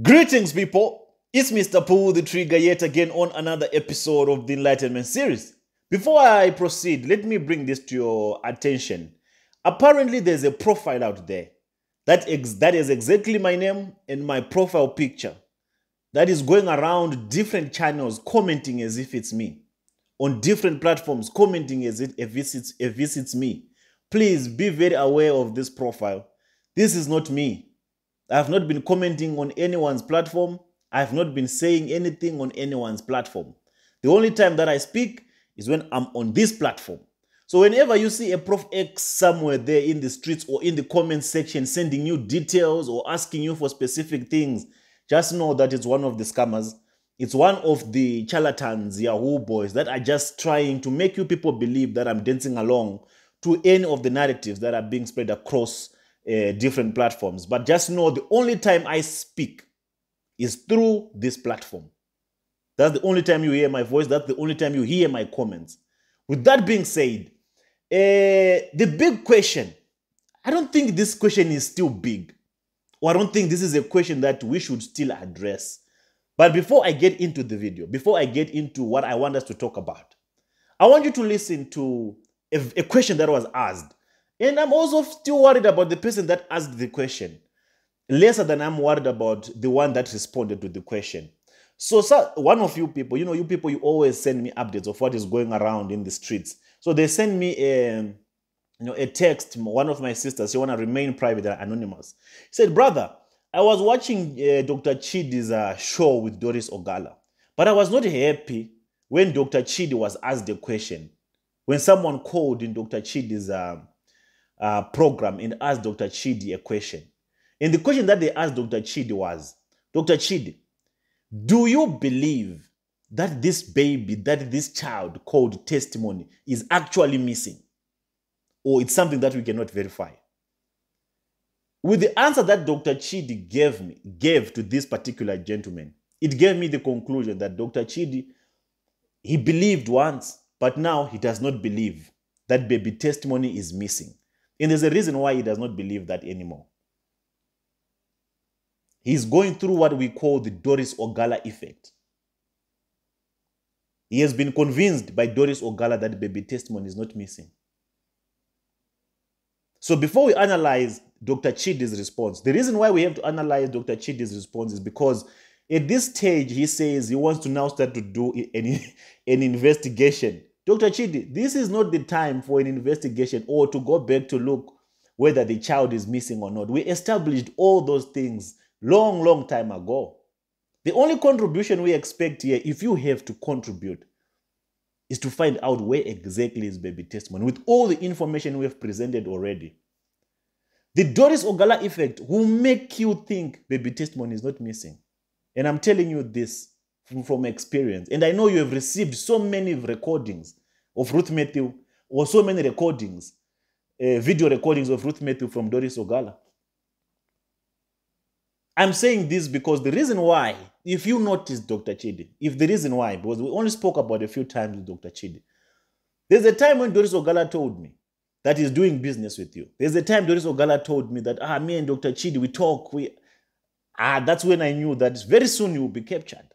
Greetings, people. It's Mr. Pooh the Trigger yet again on another episode of the Enlightenment series. Before I proceed, let me bring this to your attention. Apparently, there's a profile out there that is exactly my name and my profile picture that is going around different channels commenting as if it's me, on different platforms commenting as if it's me. Please be very aware of this profile. This is not me. I have not been commenting on anyone's platform. I have not been saying anything on anyone's platform. The only time that I speak is when I'm on this platform. So whenever you see a Prof X somewhere there in the streets or in the comment section sending you details or asking you for specific things, just know that it's one of the scammers. It's one of the charlatans, Yahoo boys that are just trying to make you people believe that I'm dancing along to any of the narratives that are being spread across different platforms. But just know the only time I speak is through this platform. That's the only time you hear my voice. That's the only time you hear my comments. With that being said, the big question, I don't think this question is still big, or I don't think this is a question that we should still address. But before I get into the video, before I get into what I want us to talk about, I want you to listen to a question that was asked. And I'm also still worried about the person that asked the question, lesser than I'm worried about the one that responded to the question. So one of you people, you always send me updates of what is going around in the streets. So they send me a text. One of my sisters, she want to remain private and anonymous. He said, brother, I was watching Dr. Chidi's show with Doris Ogala, but I was not happy when Dr. Chidi was asked the question. When someone called in Dr. Chidi's program and asked Dr. Chidi a question. And the question that they asked Dr. Chidi was, Dr. Chidi, do you believe that this baby, that this child called testimony is actually missing? Or it's something that we cannot verify? With the answer that Dr. Chidi gave to this particular gentleman, it gave me the conclusion that Dr. Chidi, he believed once, but now he does not believe that baby testimony is missing. And there's a reason why he does not believe that anymore. He's going through what we call the Doris Ogala effect. He has been convinced by Doris Ogala that baby testimony is not missing. So before we analyze Dr. Chidi's response, the reason why we have to analyze Dr. Chidi's response is because at this stage, he says he wants to now start to do an investigation. Dr. Chidi, this is not the time for an investigation or to go back to look whether the child is missing or not. We established all those things long time ago. The only contribution we expect here, if you have to contribute, is to find out where exactly is baby testimony with all the information we have presented already. The Doris Ogala effect will make you think baby testimony is not missing. And I'm telling you this from experience. And I know you have received so many recordings of Ruth Matthew, or so many recordings, video recordings of Ruth Matthew from Doris Ogala. I'm saying this because the reason why, if you notice Dr. Chidi, because we only spoke about a few times with Dr. Chidi. There's a time when Doris Ogala told me that he's doing business with you. There's a time Doris Ogala told me that, me and Dr. Chidi, we talk. That's when I knew that very soon you will be captured.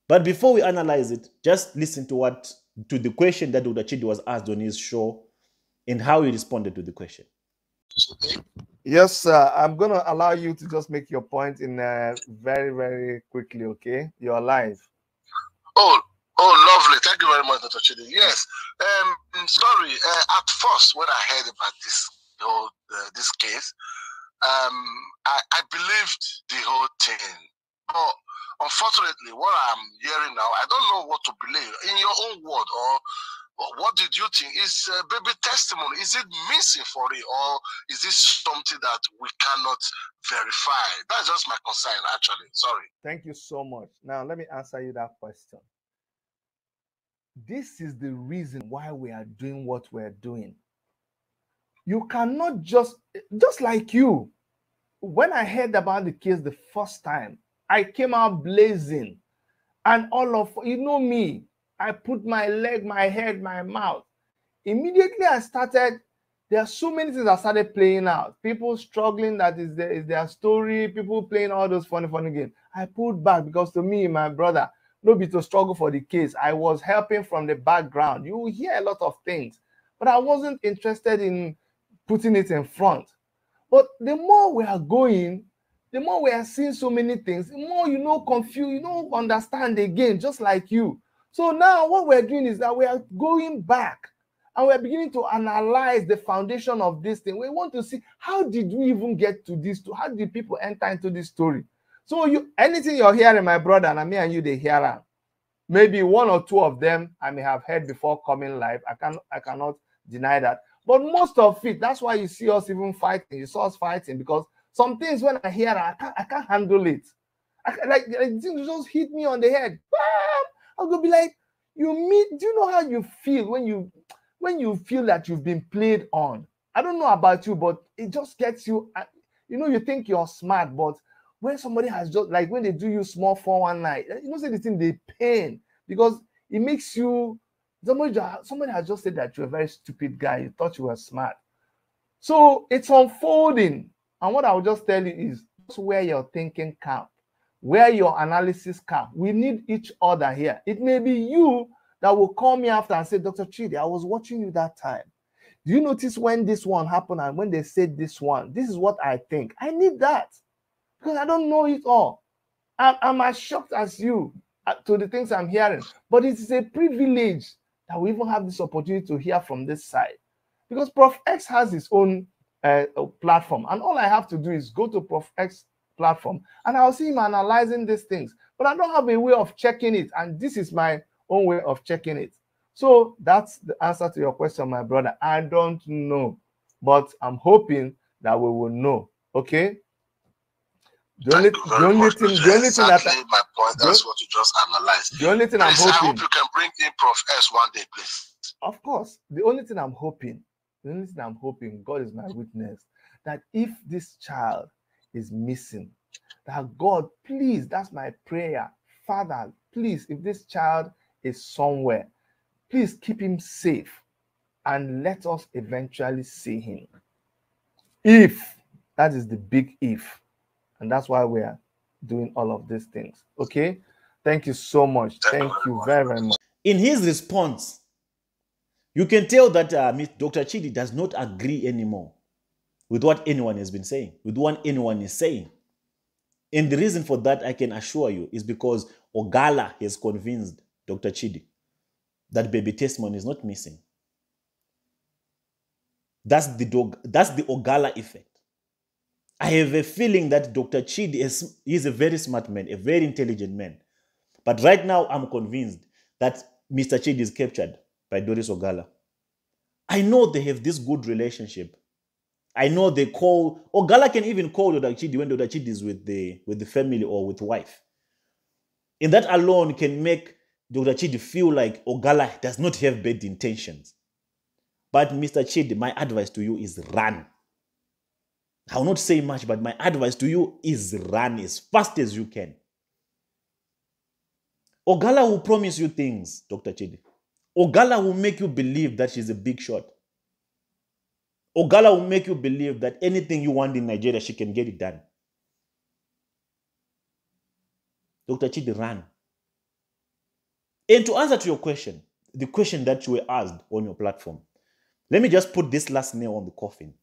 But before we analyze it, just listen to the question that Dr. Chidi was asked on his show and how he responded to the question. Yes, sir. I'm going to allow you to just make your point in very quickly, okay? You're live. Oh, lovely. Thank you very much, Dr. Chidi. Yes. Sorry. At first, when I heard about this case, I believed the whole thing. But unfortunately, what I'm hearing now, I don't know what to believe. In your own word, or what did you think? Is baby testimony, is it missing for it, or is this something that we cannot verify? That's just my concern, actually. Sorry. Thank you so much. Now, let me answer you that question. This is the reason why we are doing what we're doing. You cannot just like you. When I heard about the case the first time, I came out blazing. And me, I put my leg, my head, my mouth. Immediately I started There are so many things that started playing out. People struggling, that is their story. People playing all those funny games. I pulled back because to me, my brother, no be to struggle for the case. I was helping from the background. You will hear a lot of things, but I wasn't interested in putting it in front. But the more we are going, the more we are seeing so many things, the more confused, understand again, just like you. So now what we're doing is that we are going back and we're beginning to analyze the foundation of this thing. We want to see, how did we even get to this? How did people enter into this story? So anything you're hearing, my brother, and me and you, they hear them. Maybe one or two of them I may have heard before coming live. I cannot deny that. But most of it, that's why you see us even fighting. You saw us fighting because some things when I hear, I can't handle it. Like things just hit me on the head. I'll go be like, do you know how you feel when you feel that you've been played on? I don't know about you, but it just gets you, you think you're smart, but when somebody has just, like when they do you small 419, say the thing, they pain, because it makes you, somebody has just said that you're a very stupid guy. You thought you were smart. So it's unfolding. And what I'll just tell you is, just wear your thinking cap, wear your analysis cap. We need each other here. It may be you that will call me after and say, Dr. Chidi, I was watching you that time. Do you notice when this one happened and when they said this one? This is what I think. I need that because I don't know it all. I'm as shocked as you to the things I'm hearing. But it is a privilege that we even have this opportunity to hear from this side, because Prof X has his own platform, and all I have to do is go to Prof X platform and I'll see him analyzing these things. But I don't have a way of checking it, and this is my own way of checking it. So that's the answer to your question, my brother. I don't know, but I'm hoping that we will know. Okay. The only thing that my point. That's what you just analyzed. The only thing I'm hoping, I hope you can bring in Prof S one day, please. Of course. The only thing I'm hoping, God is my witness, that if this child is missing, that God, please, that's my prayer, Father, please, if this child is somewhere, please keep him safe and let us eventually see him. If, that is the big if. And that's why we are doing all of these things. Okay? Thank you so much. Thank you very, very much. In his response, you can tell that Dr. Chidi does not agree anymore with what anyone has been saying, with what anyone is saying. And the reason for that, I can assure you, is because Ogala has convinced Dr. Chidi that baby testimony is not missing. That's the Ogala effect. I have a feeling that Dr. Chidi is a very smart man, a very intelligent man. But right now, I'm convinced that Mr. Chidi is captured by Doris Ogala. I know they have this good relationship. I know Ogala can even call Dr. Chidi when Dr. Chidi is with the family or with wife. And that alone can make Dr. Chidi feel like Ogala does not have bad intentions. But Mr. Chidi, my advice to you is run. I will not say much, but my advice to you is run as fast as you can. Ogala will promise you things, Dr. Chidi. Ogala will make you believe that she's a big shot. Ogala will make you believe that anything you want in Nigeria, she can get it done. Dr. Chidi, run. And to answer to your question, the question that you were asked on your platform, let me just put this last nail on the coffin,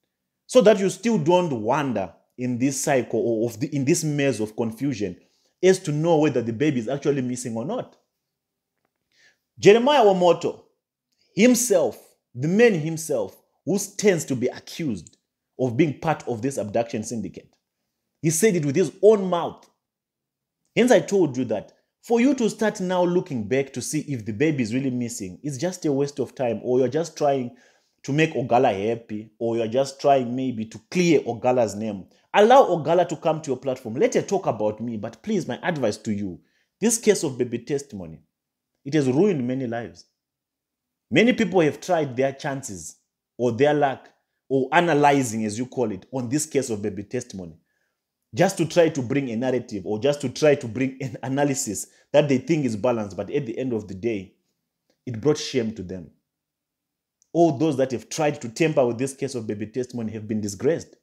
so that you still don't wander in this cycle or in this maze of confusion as to know whether the baby is actually missing or not. Jeremiah Omoto himself, the man himself, who stands to be accused of being part of this abduction syndicate, he said it with his own mouth. Hence I told you that for you to start now looking back to see if the baby is really missing, it's just a waste of time, or you're just trying to make Ogala happy, or you're just trying maybe to clear Ogala's name. Allow Ogala to come to your platform. Let her talk about me. But please, my advice to you, this case of baby testimony, it has ruined many lives. Many people have tried their chances or their luck or analyzing, as you call it, on this case of baby testimony, just to try to bring a narrative or just to try to bring an analysis that they think is balanced. But at the end of the day, it brought shame to them. All those that have tried to tamper with this case of baby testimony have been disgraced.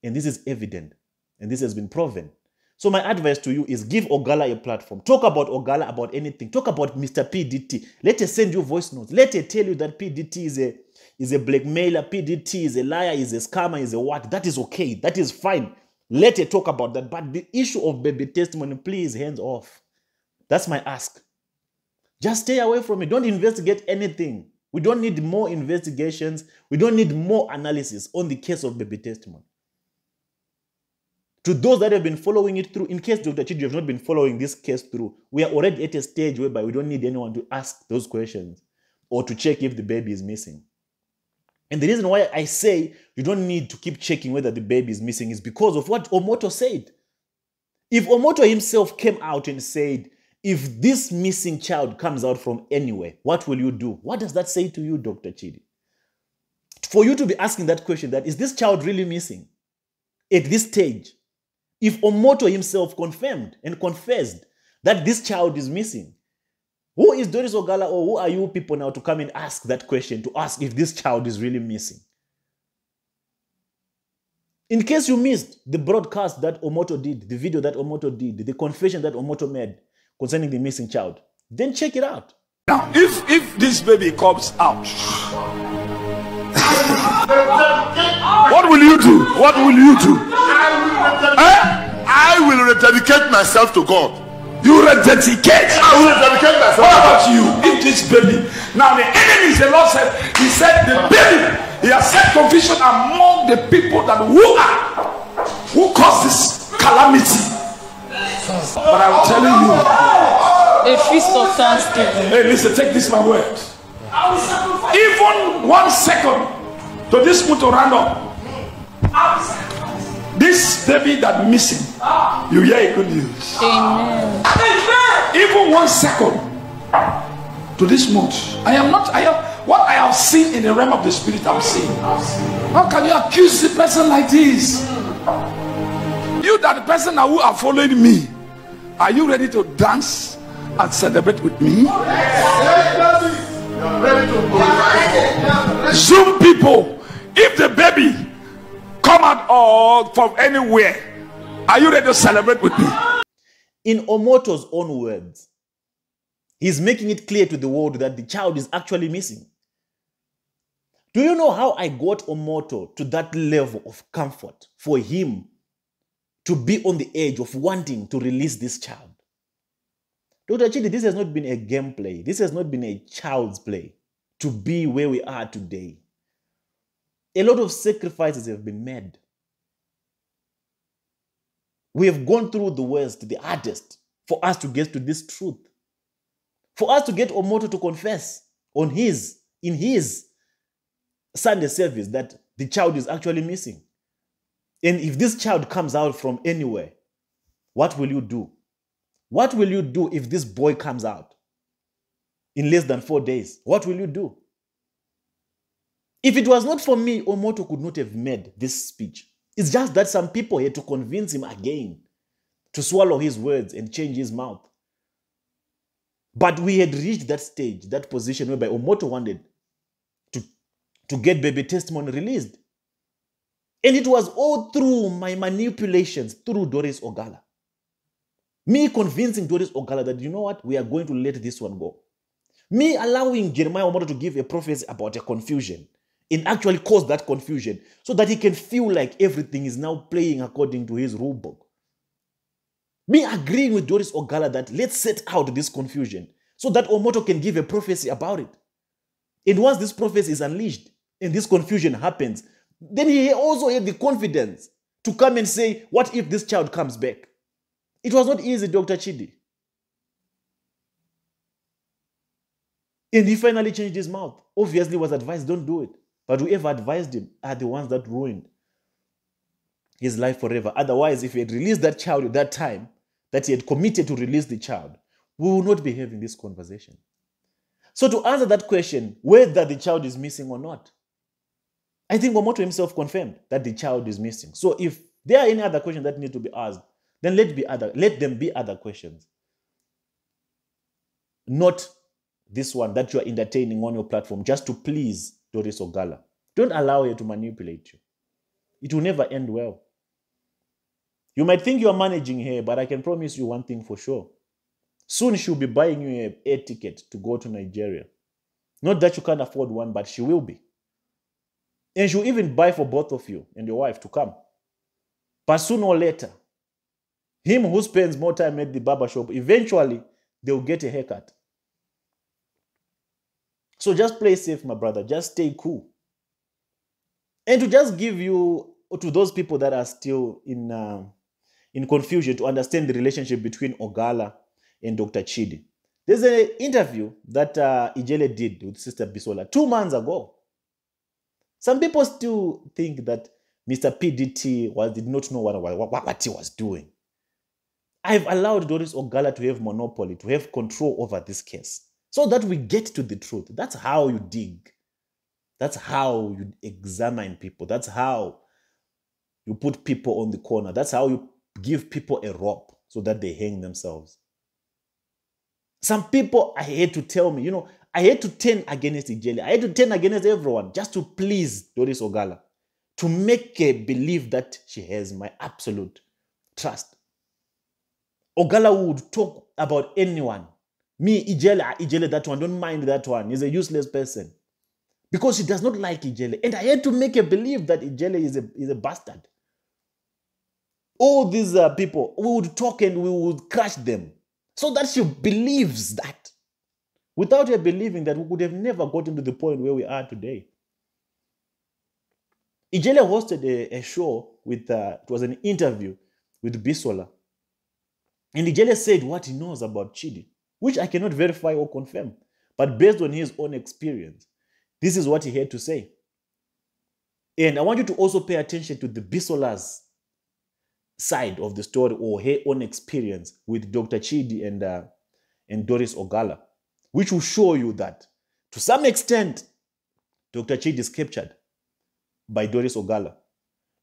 And this is evident. And this has been proven. So my advice to you is give Ogala a platform. Talk about Ogala, about anything. Talk about Mr. PDT. Let her send you voice notes. Let her tell you that PDT is a blackmailer, PDT is a liar, is a scammer, is a what. That is okay. That is fine. Let her talk about that. But the issue of baby testimony, please, hands off. That's my ask. Just stay away from it. Don't investigate anything. We don't need more investigations. We don't need more analysis on the case of baby testimony. To those that have been following it through, in case Dr. Chidi, you have not been following this case through, we are already at a stage whereby we don't need anyone to ask those questions or to check if the baby is missing. And the reason why I say you don't need to keep checking whether the baby is missing is because of what Omoto said. If Omoto himself came out and said, if this missing child comes out from anywhere, what will you do? What does that say to you, Dr. Chidi? For you to be asking that question, that is this child really missing at this stage? If Omoto himself confirmed and confessed that this child is missing, who is Doris Ogala, or who are you people now to come and ask that question, to ask if this child is really missing? In case you missed the broadcast that Omoto did, the video that Omoto did, the confession that Omoto made concerning the missing child, then check it out. Now, if this baby comes out, what will you do? What will you do? I will rededicate myself to God. You rededicate? I will rededicate myself. What about you? If this baby, now the enemies, the Lord said, he said the baby, he has set confusion among the people that who caused this calamity. But I'm telling you, a feast of thanksgiving. hey, listen, take this my word. Even 1 second to this motor random, this baby that missing, you hear a good news. Amen. Even 1 second to this month, what I have seen in the realm of the spirit, I'm seeing. How can you accuse the person like this? You, that the person who are following me, are you ready to dance and celebrate with me? Zoom people, if the baby come out or from anywhere, are you ready to celebrate with me? In Omoto's own words, he's making it clear to the world that the child is actually missing. Do you know how I got Omoto to that level of comfort for him to be on the edge of wanting to release this child? Dr. Chidi, this has not been a gameplay. This has not been a child's play to be where we are today. A lot of sacrifices have been made. We have gone through the worst, the hardest, for us to get to this truth. For us to get Omoto to confess in his Sunday service that the child is actually missing. And if this child comes out from anywhere, what will you do? What will you do if this boy comes out in less than 4 days? What will you do? If it was not for me, Omoto could not have made this speech. It's just that some people had to convince him again to swallow his words and change his mouth. But we had reached that stage, that position whereby Omoto wanted to get baby testimony released. And it was all through my manipulations, through Doris Ogala. Me convincing Doris Ogala that, you know what, we are going to let this one go. Me allowing Jeremiah Omoto to give a prophecy about a confusion and actually cause that confusion so that he can feel like everything is now playing according to his rule book. Me agreeing with Doris Ogala that let's set out this confusion so that Omoto can give a prophecy about it. And once this prophecy is unleashed and this confusion happens, then he also had the confidence to come and say, what if this child comes back? It was not easy, Dr. Chidi. And he finally changed his mouth. Obviously was advised, don't do it. But whoever advised him are the ones that ruined his life forever. Otherwise, if he had released that child at that time, that he had committed to release the child, we will not be having this conversation. So to answer that question, whether the child is missing or not, I think Omoto himself confirmed that the child is missing. So if there are any other questions that need to be asked, then let them be other questions. Not this one that you are entertaining on your platform just to please Doris Ogala. Don't allow her to manipulate you. It will never end well. You might think you are managing her, but I can promise you one thing for sure. Soon she'll be buying you an air ticket to go to Nigeria. Not that you can't afford one, but she will be. And she'll even buy for both of you and your wife to come. But sooner or later, him who spends more time at the barber shop, eventually they'll get a haircut. So just play safe, my brother. Just stay cool. And to just give you, to those people that are still in confusion, to understand the relationship between Ogala and Dr. Chidi. There's an interview that Ijele did with Sister Bisola 2 months ago. Some people still think that Mr. PDT did not know what he was doing. I've allowed Doris Ogala to have monopoly, to have control over this case, so that we get to the truth. That's how you dig. That's how you examine people. That's how you put people on the corner. That's how you give people a rope so that they hang themselves. Some people, I hate to tell me, I hate to turn against Ijele. I hate to turn against everyone just to please Doris Ogala, to make her believe that she has my absolute trust. Ogala would talk about anyone. Me, Ijele, that one, don't mind that one. He's a useless person. Because she does not like Ijele. And I had to make her believe that Ijele is a bastard. All these people, we would talk and we would crush them so that she believes that. Without her believing that, we could have never gotten to the point where we are today. Ijele hosted a show with, it was an interview with Bisola. And Ijele said what he knows about Chidi, which I cannot verify or confirm. But based on his own experience, this is what he had to say. And I want you to also pay attention to the Bisola's side of the story, or her own experience with Dr. Chidi and Doris Ogala, which will show you that, to some extent, Dr. Chidi is captured by Doris Ogala.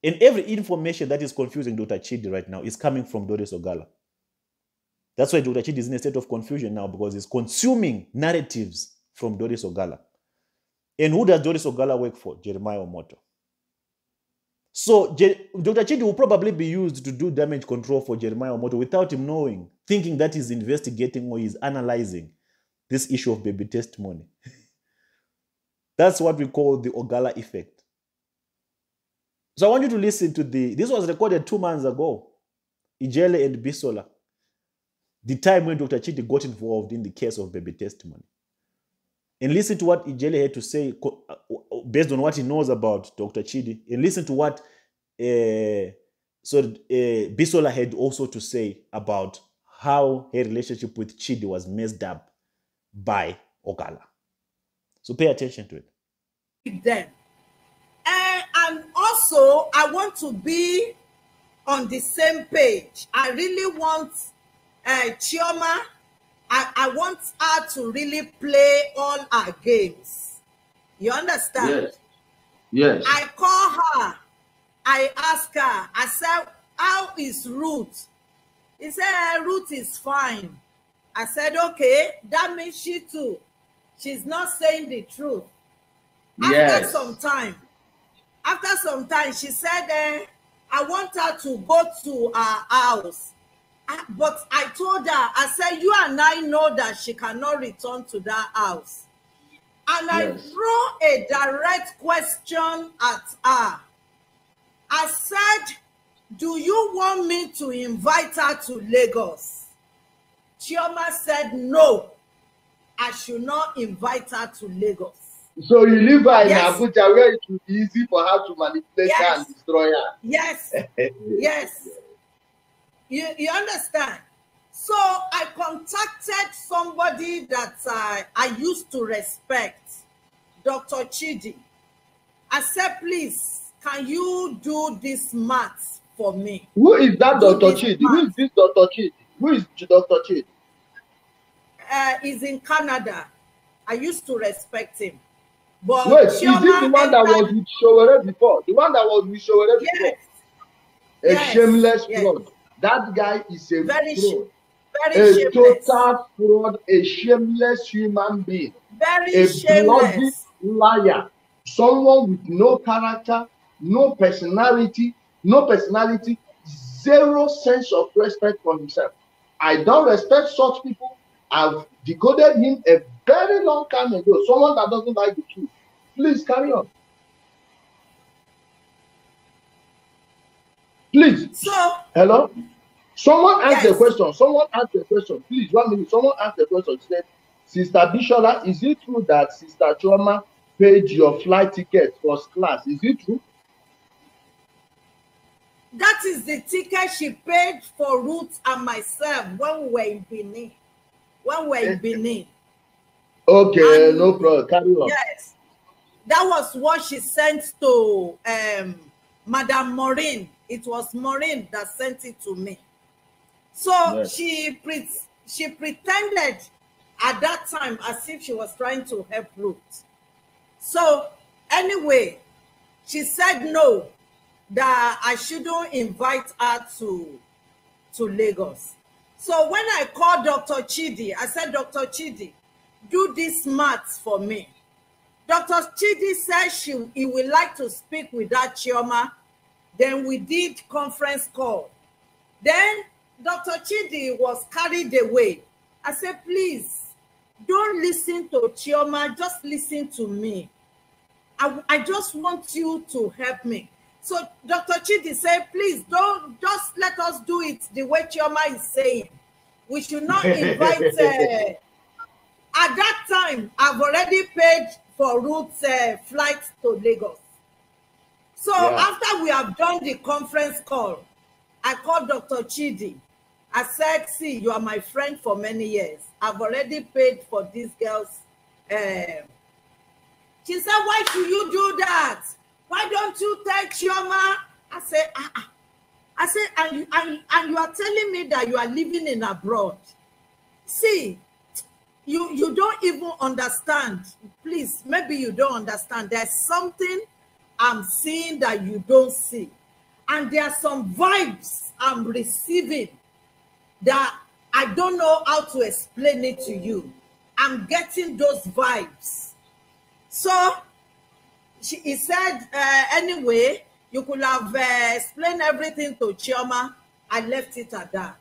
And every information that is confusing Dr. Chidi right now is coming from Doris Ogala. That's why Dr. Chidi is in a state of confusion now, because he's consuming narratives from Doris Ogala. And who does Doris Ogala work for? Jeremiah Omoto. So Dr. Chidi will probably be used to do damage control for Jeremiah Omoto without him knowing, thinking that he's investigating or he's analyzing this issue of baby testimony. That's what we call the Ogala effect. So I want you to listen to this was recorded 2 months ago, Ijele and Bisola, the time when Dr. Chidi got involved in the case of baby testimony. And listen to what Ijele had to say based on what he knows about Dr. Chidi. And listen to what Bisola had also to say about how her relationship with Chidi was messed up by Ogala. So pay attention to it. Them. And also, I want to be on the same page. I really want Chioma. I want her to really play all our games. You understand? Yes. Yes. I call her. I ask her. I said, how is Ruth? He said, Ruth is fine. I said, okay, that means she too. She's not saying the truth. After some time, she said, I want her to go to our house. But I told her, I said, you and I know that she cannot return to that house. And I throw a direct question at her. I said, do you want me to invite her to Lagos? Chioma said, no, I should not invite her to Lagos. So you leave her in Abuja where it would be easy for her to manipulate her and destroy her. Yes, yes. You understand? So I contacted somebody that I used to respect, Dr. Chidi. I said, please, can you do this math for me? Who is that Dr. Chidi? Who is this Dr. Chidi? Who is Dr. Chidi? He's in Canada. I used to respect him. But wait, is this the one that was with Showere before? The one that was with Showere before? A shameless fraud. That guy is a fraud. Very shameless. total fraud, a shameless human being, Very a bloody shameless. liar, someone with no character, no personality, zero sense of respect for himself. I don't respect such people. I've decoded him a very long time ago. Someone that doesn't like the truth. Please carry on. Please. So, Hello? Someone asked yes. a question. Someone asked a question. Please, 1 minute. Someone asked a question. She said, Sister Bishola, is it true that Sister Choma paid your flight ticket first class? Is it true? That is the ticket she paid for Ruth and myself when we were in Benin. Okay, And no problem. Carry on. yes, that was what she sent to Madame Maureen. It was Maureen that sent it to me. So Yes. she pretended at that time as if she was trying to help Ruth. So anyway, she said no, that I shouldn't invite her to Lagos. So when I called Dr. Chidi, I said, Dr. Chidi, do this maths for me. Dr. Chidi said he would like to speak with that Chioma. Then we did conference call. Then Dr. Chidi was carried away. I said, please, don't listen to Chioma, just listen to me. I just want you to help me. So Dr. Chidi said, please, don't, just let us do it the way Chioma is saying. We should not invite, at that time, I've already paid for Ruth's flight to Lagos. So after we have done the conference call, I called Dr. Chidi. I said, see, you are my friend for many years. I've already paid for these girls. She said, why should you do that? Why don't you tell Chioma? I said, I said, and you are telling me that you are living in abroad. See, you don't even understand. Please, maybe you don't understand. There's something I'm seeing that you don't see. And there are some vibes I'm receiving that I don't know how to explain it to you. I'm getting those vibes. So he said, anyway, you could have explained everything to Chioma. I left it at that.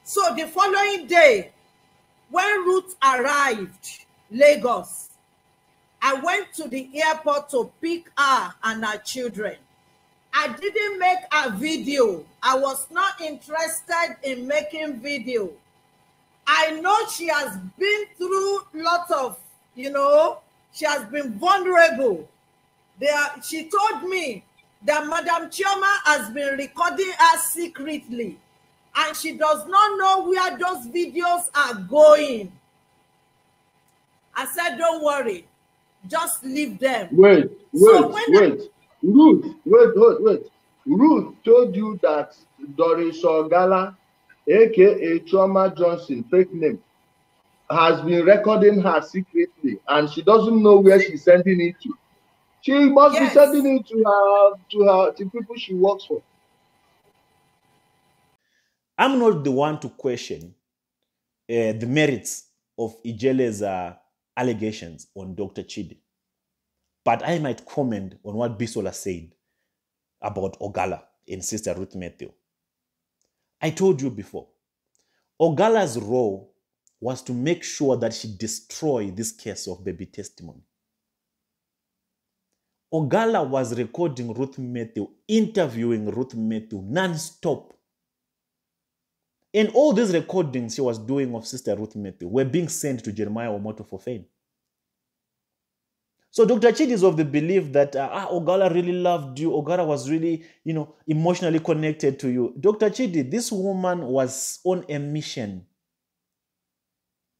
So the following day, when Ruth arrived, Lagos, I went to the airport to pick her and her children. I didn't make a video. I was not interested in making video. I know she has been through lots of, she has been vulnerable. She told me that Madam Chioma has been recording her secretly, and she does not know where those videos are going. I said, don't worry, just leave them. Wait. Ruth, wait. Ruth told you that Doris Ogala, aka Chioma Johnson, fake name, has been recording her secretly, and she doesn't know where she's sending it to. She must be sending it to people she works for. I'm not the one to question the merits of Ijele's allegations on Dr. Chidi, but I might comment on what Bisola said about Ogala and Sister Ruth Matthew. I told you before, Ogala's role was to make sure that she destroy this case of baby testimony. Ogala was recording Ruth Matthew, interviewing Ruth Matthew non-stop. And all these recordings she was doing of Sister Ruth Matthew were being sent to Jeremiah Omoto for fame. So Dr. Chidi is of the belief that Ogala really loved you. Ogala was really, emotionally connected to you. Dr. Chidi, this woman was on a mission.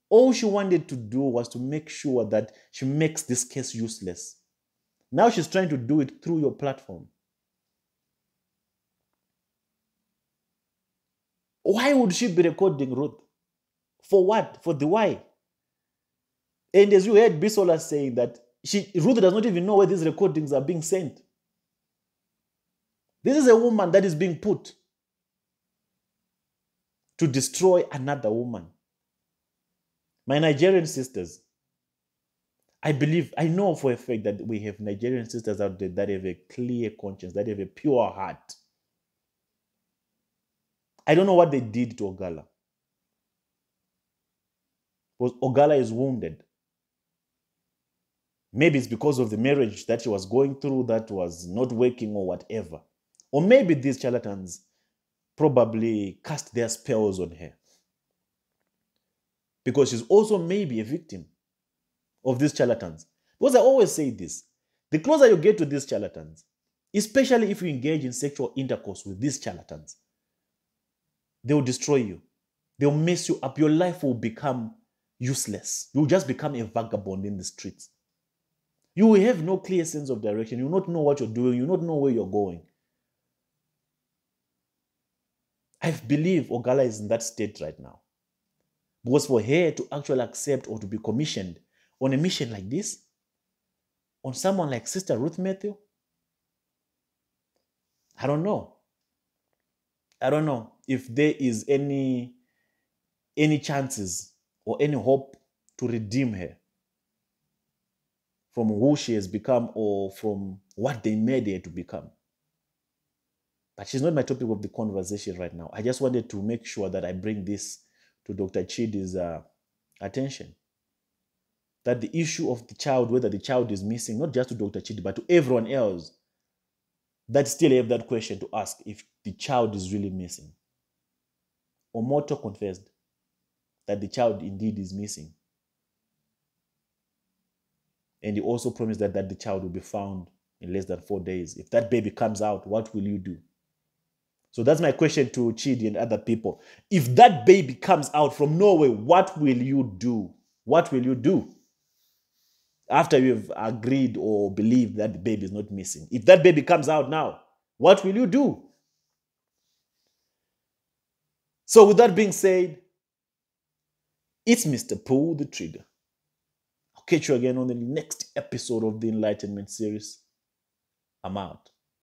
All she wanted to do was to make sure that she makes this case useless. Now she's trying to do it through your platform. Why would she be recording Ruth? For what? For the why? And as you heard Bisola saying that Ruth does not even know where these recordings are being sent. This is a woman that is being put to destroy another woman. My Nigerian sisters, I know for a fact that we have Nigerian sisters out there that have a clear conscience, that have a pure heart. I don't know what they did to Ogala. Because Ogala is wounded. Maybe it's because of the marriage that she was going through that was not working or whatever. Or maybe these charlatans probably cast their spells on her. Because she's also maybe a victim of these charlatans. Because I always say this, the closer you get to these charlatans, especially if you engage in sexual intercourse with these charlatans, they will destroy you. They'll mess you up. Your life will become useless. You'll just become a vagabond in the streets. You will have no clear sense of direction. You will not know what you're doing. You will not know where you're going. I believe Ogala is in that state right now. Because for her to actually accept or to be commissioned on a mission like this, on someone like Sister Ruth Matthew, I don't know. I don't know if there is any chances or any hope to redeem her from who she has become or from what they made her to become. But she's not my topic of the conversation right now. I just wanted to make sure that I bring this to Dr. Chidi's attention. That the issue of the child, whether the child is missing, not just to Dr. Chidi, but to everyone else that still have that question to ask if the child is really missing. Omoto confessed that the child indeed is missing. And he also promised that the child will be found in less than 4 days. If that baby comes out, what will you do? So that's my question to Chidi and other people. If that baby comes out from Norway, what will you do? What will you do? After you've agreed or believed that the baby is not missing. If that baby comes out now, what will you do? So with that being said, it's Mr. Pull the Trigger. I'll catch you again on the next episode of the Enlightenment series. I'm out.